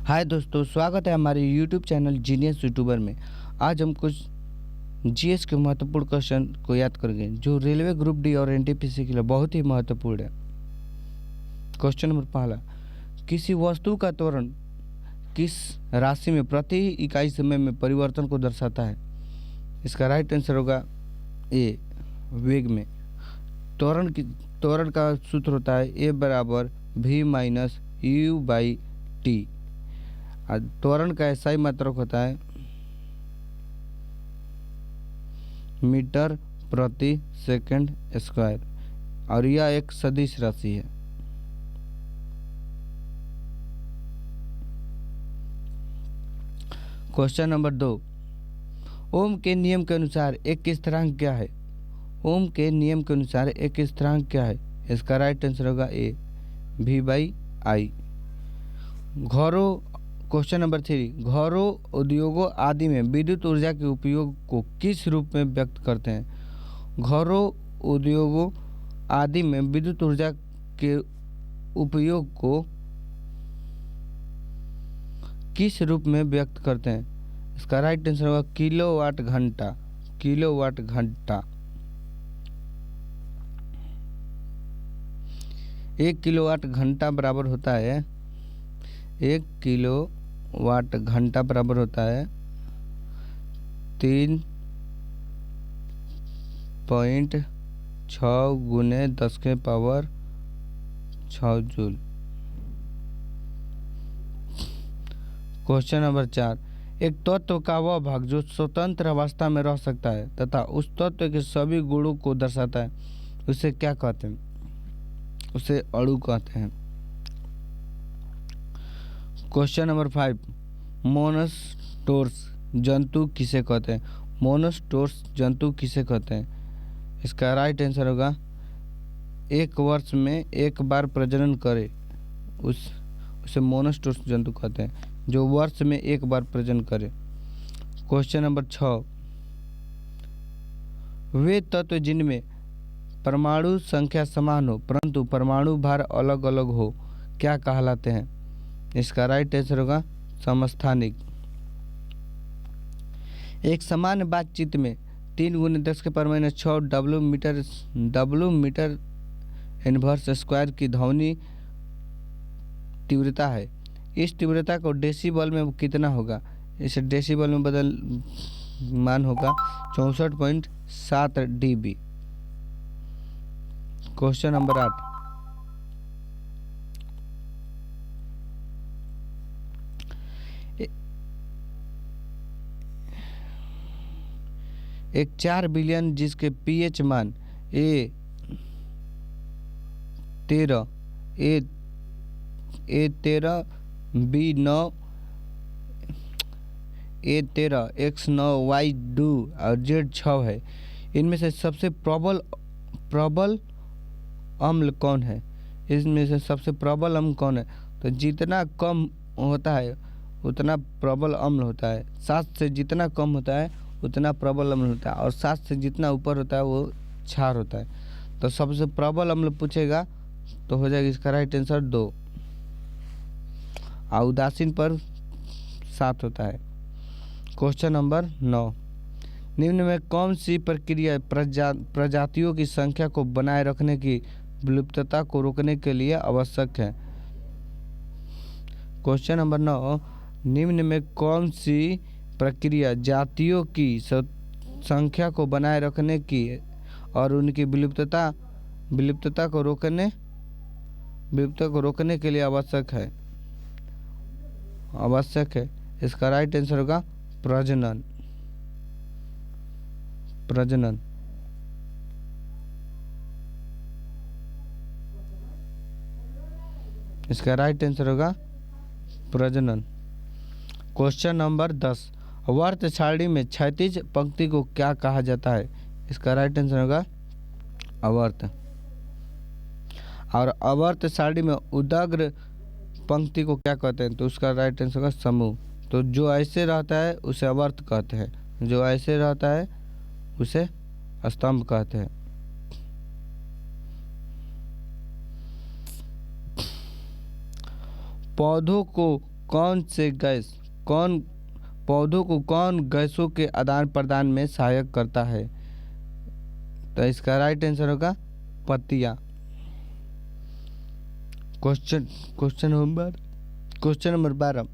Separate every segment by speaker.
Speaker 1: हाय दोस्तों, स्वागत है हमारे यूट्यूब चैनल जीनियस यूट्यूबर में। आज हम कुछ जीएस के महत्वपूर्ण क्वेश्चन को याद करेंगे जो रेलवे ग्रुप डी और एनटीपीसी के लिए बहुत ही महत्वपूर्ण है। क्वेश्चन नंबर पहला, किसी वस्तु का त्वरण किस राशि में प्रति इकाई समय में परिवर्तन को दर्शाता है? इसका राइट आंसर होगा ए, वेग में। त्वरण का सूत्र होता है ए बराबर v minus you by T. त्वरण का SI मात्रक होता है मीटर प्रति सेकंड स्क्वायर और यह एक सदिश राशि है। क्वेश्चन नंबर 2, ओम के नियम के अनुसार एक स्थिरांक क्या है? ओम के नियम के अनुसार एक स्थिरांक क्या है? इसका राइट आंसर होगा ए, v by I. Question number 3, घरों, उद्योगों आदि में विद्युत ऊर्जा के उपयोग को किस रूप में व्यक्त करते हैं? घरों, उद्योगों आदि में विद्युत ऊर्जा के उपयोग को किस रूप में व्यक्त करते हैं? इसका राइट आंसर होगा किलोवाट घंटा। किलोवाट घंटा। 1 किलोवाट घंटा बराबर होता है 1 किलोवाट घंटा बराबर होता है 3.6 गुने 10 के पावर 6 जूल। क्वेश्चन नंबर 4, एक तत्व का वह भाग जो स्वतंत्र अवस्था में रह सकता है तथा उस तत्व के सभी गुणों को दर्शाता है, उसे क्या कहते हैं? उसे अणु कहते हैं। क्वेश्चन नंबर 5, मोनोस्टोर्स जंतु किसे कहते हैं? मोनोस्टोर्स जंतु किसे कहते हैं? इसका राइट आंसर होगा एक वर्ष में एक बार प्रजनन करे उसे मोनोस्टोर्स जंतु कहते हैं, जो वर्ष में एक बार प्रजनन करे। क्वेश्चन नंबर 6, वे तत्व जिनमें परमाणु संख्या समान हो परंतु परमाणु भार अलग अलग हो क्या कहलाते हैं? इसका राइट आंसर होगा समस्थानिक। एक सामान्य बातचीत में 3 गुने 10 के power minus 6 W metre inverse square की ध्वनि तीव्रता है। इस तीव्रता को डेसिबल में कितना होगा? इसे डेसिबल में मान होगा 64.7 dB। क्वेश्चन नंबर 8, एक 4 बिलियन जिसके pH मान A13 B9 A13 X9 Y2 और Z6 है, इनमें से सबसे प्रबल अम्ल कौन है? इसमें से सबसे प्रबल अम्ल कौन है? तो जितना कम होता है उतना प्रबल अम्ल होता है। 7 से जितना कम होता है उतना प्रबल अम्ल होता है और 7 से जितना ऊपर होता है वो क्षार होता है। तो सबसे प्रबल अम्ल पूछेगा तो हो जाएगा इसका राइट आंसर 2 और उदासीन पर 7 होता है। क्वेश्चन नंबर 9, निम्न में कौन सी प्रक्रिया प्रजातियों की संख्या को बनाए रखने की विलुप्तता को रोकने के लिए आवश्यक है? क्वेश्चन नंबर 9, निम्न में कौन सी प्रक्रिया जातियों की संख्या को बनाए रखने की और उनकी विलुप्तता को रोकने के लिए आवश्यक है? इसका राइट आंसर होगा प्रजनन। इसका राइट आंसर होगा प्रजनन। क्वेश्चन नंबर 10, वर्त सारणी में क्षैतिज पंक्ति को क्या कहा जाता है? इसका राइट आंसर होगा अवर्त। और अवर्त सारणी में उदग्र पंक्ति को क्या कहते हैं? तो उसका राइट आंसर होगा समूह। तो जो ऐसे रहता है उसे अवर्त कहते हैं, जो ऐसे रहता है उसे स्तंभ कहते हैं। पौधों को कौन से गैस कौन पौधों को कौन गैसों के आदान प्रदान में सहायक करता है? तो इसका राइट आंसर होगा पत्तियां। क्वेश्चन क्वेश्चन नंबर 12,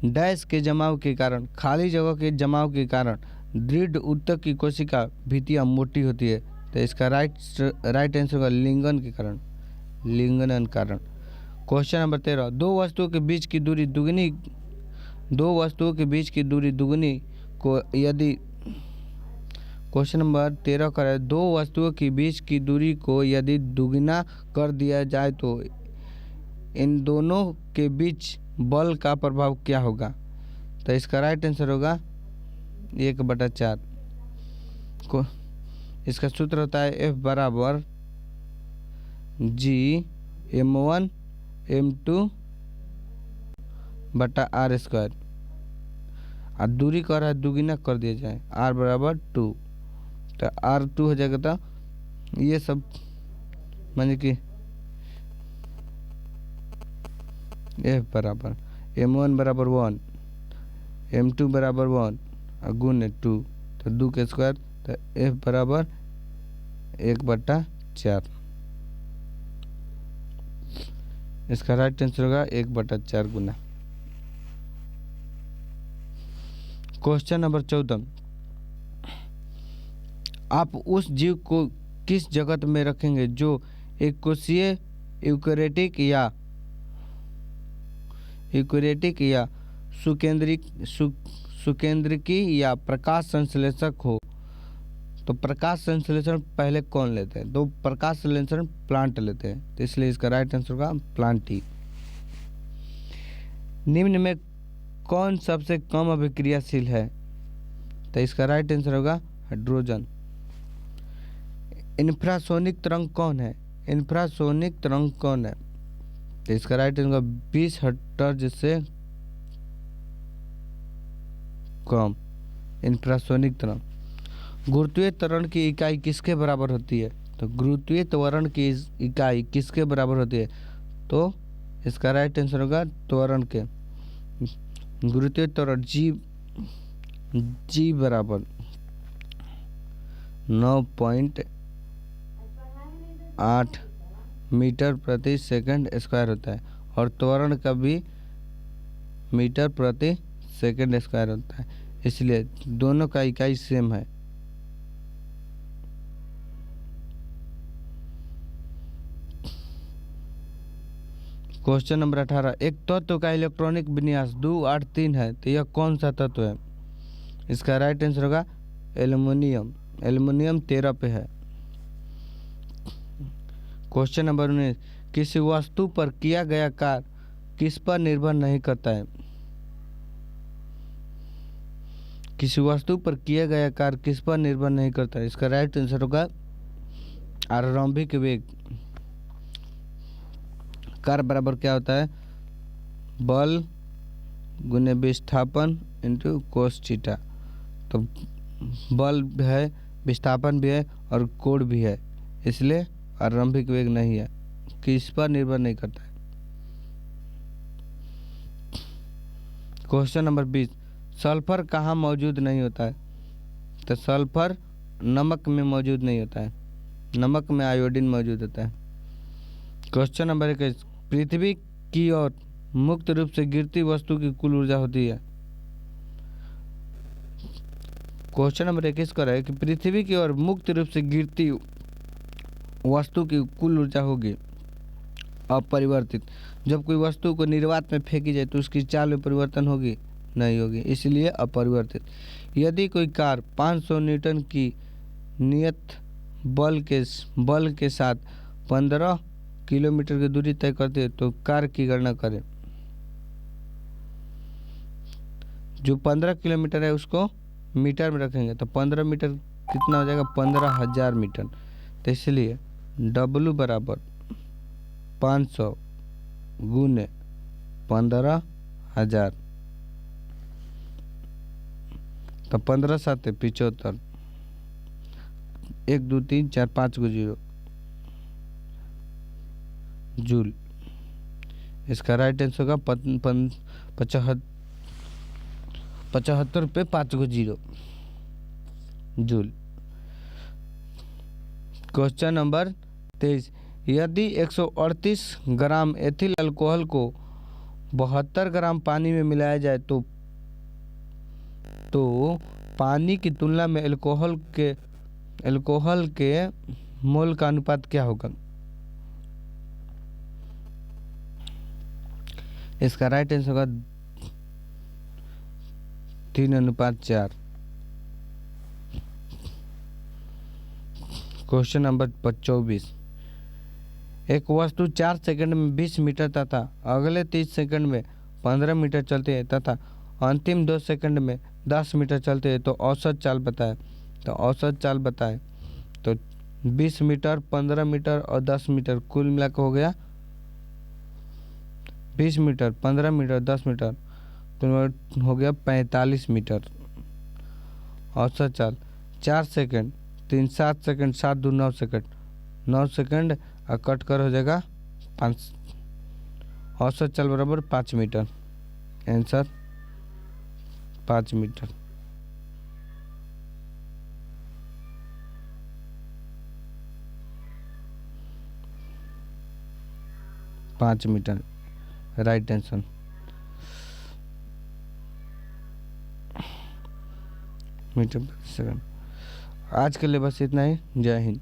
Speaker 1: डैश के जमाव के कारण, खाली जगह के जमाव के कारण दृढ़ ऊतक की कोशिका भित्तियां मोटी होती है। तो इसका राइट आंसर होगा लिंगन के कारण, लिंगन कारण। क्वेश्चन नंबर 13, दो वस्तुओं के बीच की दूरी दुगनी को यदि, क्वेश्चन नंबर 13 का है, दो वस्तुओं के बीच की दूरी को यदि दुगना कर दिया जाए तो इन दोनों के बीच बल का प्रभाव क्या होगा? तो इसका राइट आंसर होगा 1/4। को इसका सूत्र होता है F बराबर G m1m2/r²। और दूरी का रहा है दुगुना कर दिया जाए, r बराबर 2, तो r2 हो जाएगा। तो ये सब माने कि F बराबर m1 बराबर 1, m2 बराबर 1 और गुण 2, तो 2 के स्क्वायर, तो F बराबर 1/4। इसका राइट आंसर होगा 1/4 गुना। क्वेश्चन नंबर 14, आप उस जीव को किस जगत में रखेंगे जो एक कोशीय यूकेरियोटिक या सुकेंद्रिकी या प्रकाश संश्लेषक हो? तो प्रकाश संश्लेषण पहले कौन लेते हैं? तो प्रकाश संश्लेषण प्लांट लेते हैं, तो इसलिए इसका राइट आंसर होगा प्लांट ही। निम्न में कौन सबसे कम अभिक्रियाशील है? तो इसका राइट आंसर होगा हाइड्रोजन। इंफ्रासोनिक तरंग कौन है? तो इसका राइट आंसर होगा 20 हर्ट्ज से कम इंफ्रासोनिक तरंग। गुरुत्वीय त्वरण की इकाई किसके बराबर होती है? तो गुरुत्वीय त्वरण की इकाई किसके बराबर होती है? तो इसका राइट आंसर होगा त्वरण के। गुरुत्वीय त्वरण जी बराबर 9.8 मीटर प्रति सेकंड स्क्वायर होता है, और त्वरण का भी मीटर प्रति सेकंड स्क्वायर होता है, इसलिए दोनों का इकाई सेम है। क्वेश्चन नंबर 18, एक तत्व का इलेक्ट्रॉनिक विन्यास 283 है, तो यह कौन सा तत्व है? इसका राइट आंसर होगा एल्युमिनियम। एल्युमिनियम 13 पे है। क्वेश्चन नंबर 19, किसी वस्तु पर किया गया कार्य किस पर निर्भर नहीं करता है? किसी वस्तु पर किया गया कार्य किस पर निर्भर नहीं करता है? इसका राइट आंसर होगा आरंभिक वेग। कार्य बराबर क्या होता है? बल गुने विस्थापन इंटू कोस थीटा। तो बल भी है, विस्थापन भी है और कोण भी है, इसलिए आरंभिक वेग नहीं है, किस पर निर्भर नहीं करता है। क्वेश्चन नंबर 20, सल्फर कहाँ मौजूद नहीं होता है? तो सल्फर नमक में मौजूद नहीं होता है, नमक में आयोडीन मौजूद होता है। क्वेश्चन नंबर 21, पृथ्वी की ओर मुक्त रूप से गिरती वस्तु की कुल ऊर्जा होती है। क्वेश्चन नंबर 21 का है कि पृथ्वी की ओर मुक्त रूप से गिरती वस्तु की कुल ऊर्जा होगी अपरिवर्तित। जब कोई वस्तु को निर्वात में फेंकी जाए तो उसकी चाल में परिवर्तन होगी? नहीं होगी, इसलिए अपरिवर्तित। यदि कोई कार 500 न्यूटन की नियत बल के साथ 15 किलोमीटर की दूरी तय करती है तो कार की गणना करें। जो 15 किलोमीटर है उसको मीटर में रखेंगे, तो 15 मीटर कितना हो जाएगा? 15,000 मीटर। तो इसलिए W बराबर 500 गुने 15,000, तो 15 7 75, 1 2 3 4 5 को 0 जूल। इसका राइट आंसर होगा 75 रुपये 5 गो जीरो जूल। क्वेश्चन नंबर 23, यदि 138 ग्राम एथिल अल्कोहल को 72 ग्राम पानी में मिलाया जाए तो पानी की तुलना में अल्कोहल के मोल का अनुपात क्या होगा? इसका राइट आंसर होगा 3:4। क्वेश्चन नंबर 24, एक वस्तु 4 सेकंड में 20 मीटर तथा अगले 30 सेकंड में 15 मीटर चलती है तथा अंतिम 2 सेकंड में 10 मीटर चलती है तो औसत चाल बताएं। तो औसत चाल बताएं तो 20 मीटर, 15 मीटर और 10 मीटर कुल मिलाकर हो गया 20 मीटर, 15 मीटर, 10 मीटर तो हो गया 45 मीटर। औसत चाल 4 सेकंड, 3 7 सेकंड, 7 2 9 सेकंड, 9 सेकंड और कट कर हो जाएगा 5। औसत चाल बराबर 5 मीटर। Answer 5 metre. पाँच मीटर राइट आंसर। मीटर प्रति सेकंड। आज के लिए बस इतना ही। जय हिंद।